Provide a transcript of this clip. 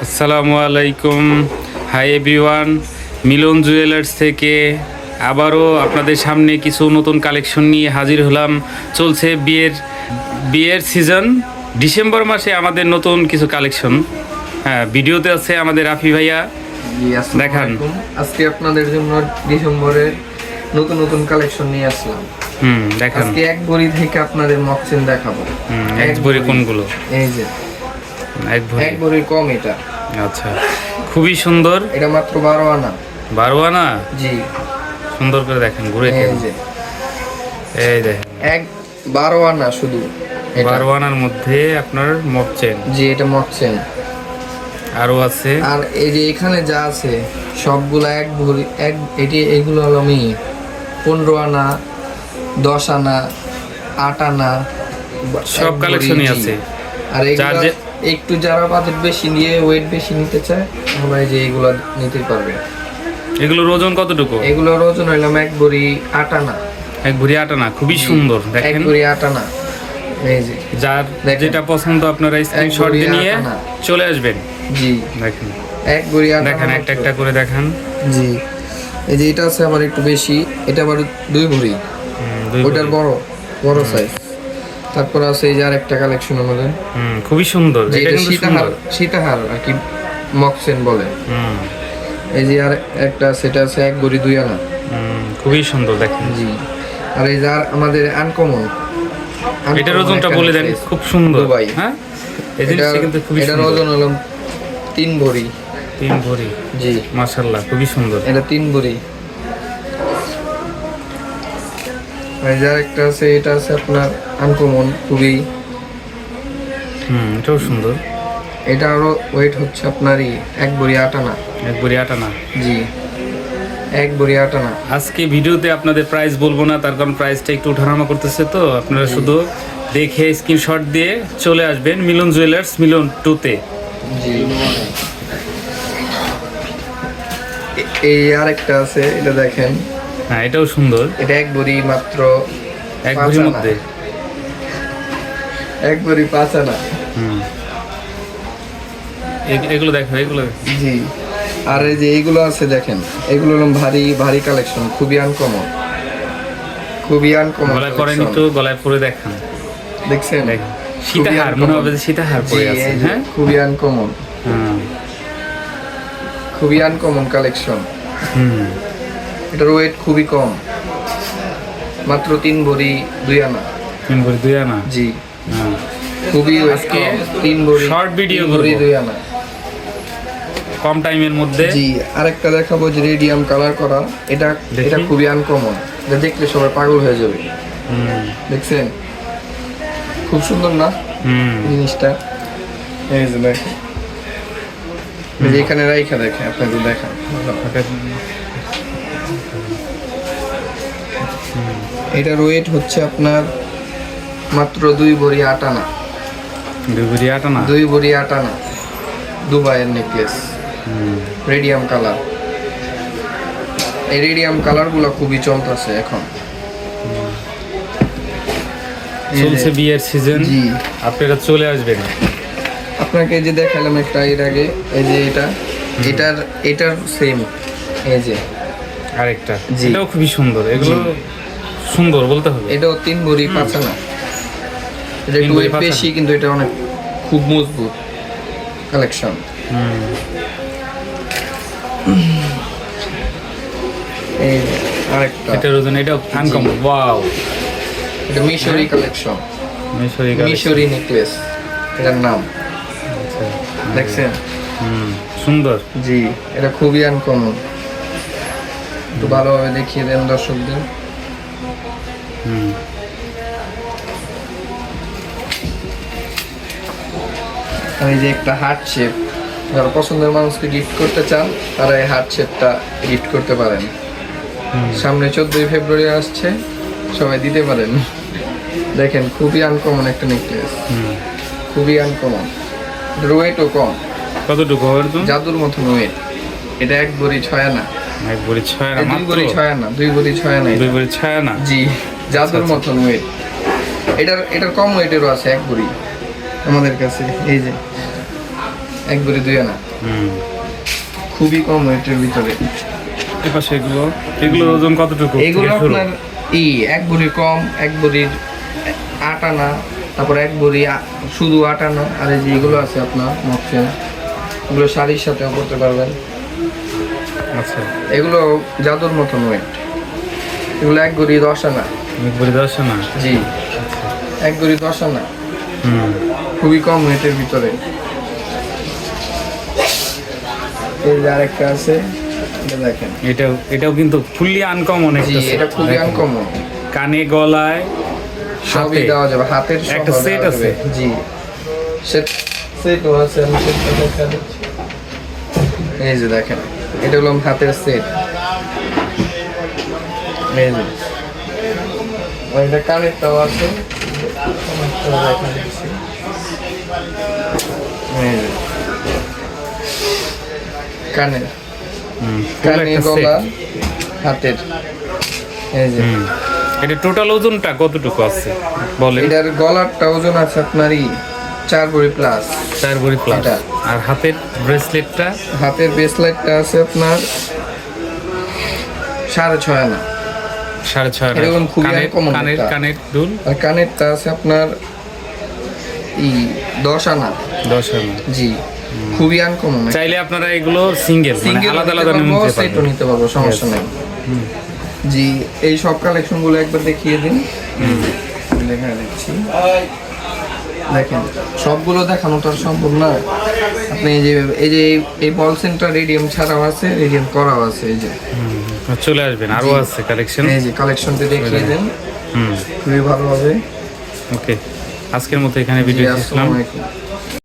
আসসালামু আলাইকুম। Hi everyone, মিলন jewellers থেকে আবারও আপনাদের সামনে কিছু নতুন কালেকশন নিয়ে হাজির হলাম। চলছে বিয়ের সিজন, ডিসেম্বর মাসে আমাদের নতুন কিছু কালেকশন। হ্যাঁ, ভিডিওতে আছে আমাদের রাফি ভাইয়া। দেখান। আজকে আপনাদের জন্য ডিসেম্বরের নতুন নতুন কালেকশন নিয়ে আসলাম। দেখান। আজকে এক ভরি থেকে আপনাদের মকচেন দেখাবো। এক ভরি কোনগুলো? এই যে এক ভরির কম এটা। আচ্ছা, খুবই সুন্দর। এটা মাত্র 12 আনা। 12 আনা? জি। সুন্দর করে দেখেন, ঘুরে এই যে এই দেখেন, এক 12 আনা শুধু। 12 আনার মধ্যে আপনার মকচেন। জি, এটা মকচেন। আরো আছে। আর এই যে এখানে যা আছে সবগুলা এক ভরি এগুলো হলো আমি 15 আনা, 10 আনা, 8 আনা সব কালেকশনই আছে। আর একটু যারা বাজেট বেশি নিয়ে ওয়েট বেশি নিতে চায় আমরা এই যে এগুলো নিতে পারবে। এগুলোর ওজন কতটুকু? এগুলোর ওজন হইলাম এক ভরি 8 আনা। এক ভরি 8 আনা, খুবই সুন্দর। দেখেন, এক ভরি 8 আনা। এই যে যার যেটা পছন্দ আপনারা স্ক্রিনশট দিয়ে নিয়ে চলে আসবেন। জি, দেখেন এক ভরি 8 আনা। দেখেন, একটা একটা করে দেখান। জি, এই যে এটা আছে আবার একটু বেশি, এটা আবার 2 ভরি। ওটার বড় সাইজ। তারপর আছে এই যে আরেকটা কালেকশন আমাদের। খুবই সুন্দর। এটা কিন্তু সীতাহার আর কি মকসেন বলে। এই যে আর একটা সেটা আছে এক ভরি 2 আনা। খুবই সুন্দর দেখেন। জি, আর এই যে আমাদের আনকমন, এটার ওজনটা বলে দেন। খুব সুন্দর ভাই। হ্যাঁ, এই জিনিসটা কিন্তু খুবই সুন্দর। এটার ওজন হলো 3 ভরি। 3 ভরি? জি, মাশাআল্লাহ, খুবই সুন্দর। এটা 3 ভরি। আর যে আরেকটা আছে, এটা আছে আপনার আনকমন খুবই। এটাও সুন্দর। এটা আরো ওয়েট হচ্ছে আপনারই এক ভরি 8 আনা। এক ভরি 8 আনা? জি, এক ভরি 8 আনা। আজকে ভিডিওতে আপনাদের প্রাইস বলবো না, তার কারণ প্রাইসটা একটু ওঠানামা করতেছে, তো আপনারা শুধু দেখে স্ক্রিনশট দিয়ে চলে আসবেন মিলন জুয়েলার্স, মিলন 2-তে। জি, এই আরেকটা আছে, এটা দেখেন। হ্যাঁ, এটাও সুন্দর। এটা এক ভরি মাত্র এক ভরির মধ্যে এক ভরি 5 আনা। এগুলো দেখো, এগুলো। জি, আর এই যে এইগুলো আছে দেখেন, এগুলো হলো ভারী ভারী কালেকশন, খুবই আনকমন। গলায় পরেন, একটু গলায় পরে দেখান। দেখছেন? সীতাহার মনে হবে যে সীতাহার পরে আছে। হ্যাঁ, খুবই আনকমন। খুবই আনকমন কালেকশন। এটার ওয়েট খুবই কম, মাত্র 3 ভরি 2 আনা। 3 ভরি 2 আনা? জি, খুবই আজকে 3 ভরি শর্ট ভিডিও ভরি 2 আনা, কম টাইমের মধ্যে। জি, আরেকটা দেখাবো যে রেডিয়াম কালার করা। এটা খুবই আনকমন, এটা দেখলে সবাই পাগল হয়ে যাবে। দেখছেন? খুব সুন্দর না জিনিসটা? এই যে দেখেন, এখানে রাইখা দেখেন, আপনাকে দেখান। এটার ওয়েট হচ্ছে আপনার মাত্র 2 ভরি 8 আনা। 2 ভরি 8 আনা? 2 ভরি 8 আনা। দুবাইয়ের নেকলেস, রেডিয়াম কালার। এই রেডিয়াম কালারগুলো খুবই চলতেছে এখন। চলছে বিয়ের সিজন। জি, আপনারা চলে আসবেন। আপনাকে যে দেখালাম একটা এর আগে, এই যে এটার সেম। এই যে আরেকটা, এটাও খুবই সুন্দর। এগুলো সুন্দর বলতে হবে। এটাও 3 ভরি 5 আনা। এটা একটু ওয়েট বেশি, কিন্তু এটা অনেক খুব মজবুত কালেকশন। এই আরেকটা, এটার ওজন, এটাও আনকমন। ওয়াও, এটা মিশরি কালেকশন। মিশরি নেকলেস এটার নাম। দেখছেন? সুন্দর। জি, এটা খুবই আনকমন। একটু ভালোভাবে দেখিয়ে দেন দর্শকদের। আমি যে একটা হার্ট শেপ, যারা পছন্দের মানুষকে গিফট করতে চান তারা এই হার্ট শেপটা গিফট করতে পারেন। সামনে 14ই ফেব্রুয়ারি আসছে, সবাই দিতে পারেন। দেখেন, খুবই আনকমন একটা নেকলেস, খুবই আনকমন। ওয়েটও কম। কতটুকু? জাদুর মতন ওয়েট। এটা 1 ভরি 6 আনা। 1 ভরি 6 আনা? 2 ভরি 6 আনা। 2 ভরি 6 আনা। 2 ভরি 6 আনা? জি, জাদুর মতন ওয়েট। এটার কম ওয়েটেরও আছে 1 ভরি আমাদের কাছে। এই যে একবারে 2 আনা, খুবই কম ওয়েটের ভিতরে। এই পাশে এগুলোর ওজন কতটুকু? এগুলো আপনার এক ভরি কম, এক ভরির 8 আনা, তারপর এক ভরি শুধু 8 আনা। আর এই যে এগুলো আছে আপনার মকসেন, এগুলো শাড়ির সাথেও করতে পারবেন। আচ্ছা, এগুলো জাদুর মতন ওয়েট। এগুলো এক ভরি 10 আনা। এক ভরি 10 আনা? জি, এক ভরি 10 আনা, খুবই কম ওয়েটের ভিতরে। এই যে আরেকটা আছে, এটা দেখেন। এটাও কিন্তু ফুললি আনকমন জি, একটা এটা set, খুবই দেখেন। আনকমন। কানে, গলায়, সবই হাতে দেওয়া যাবে, হাতের সহ একটা set দেওয়া আছে? যাবে। জি, সেটও আছে, আমি সেটটা দেখা দিচ্ছি। এই যে দেখেন, এটা হলো হাতের সেট। এই যে আর এটা কানেরটাও আছে, কানেরটাও দেখা দিচ্ছি। এই যে কানের, full কানে, একটা set। গলা, হাতের। এই যে এটা টোটাল ওজনটা কতটুকু আছে বলেন? এটার গলারটা ওজন আছে আপনারই 4 ভরি প্লাস। 4 ভরি প্লাস। এটা। আর হাতের ব্রেসলেটটা? হাতের ব্রেসলেটটা আছে আপনার 6.5 আনা। 6.5 আনা। এরকম খুবই uncommon একটা। কানের দুল? আর কানেরটা আছে আপনার 10 আনা। 10 আনা। জি, খুবই আনকমন। চাইলে আপনারা এগুলো সিঙ্গেল মানে সিঙ্গেল আলাদা আলাদা নিতে সেটও পারবেন। নিতে পারবো, সমস্যা নেই। জি, এই সব কালেকশন গুলো একবার দেখিয়ে দিন। দেখা দিচ্ছি, দেখেন। সবগুলো দেখানো তো আর সম্ভব না। আপনি এই বল সেন্টার রেডিয়াম ছাড়াও আছে, রেডিয়াম করাও আছে। এই যে চলে আসবেন, আরো আছে কালেকশন। এই যে কালেকশনটা দেখিয়ে দেন, খুবই ভালো হবে। ওকে, আজকের মতো এখানে জি, ভিডিও শেষ আসসালামু করলাম। আলাইকুম।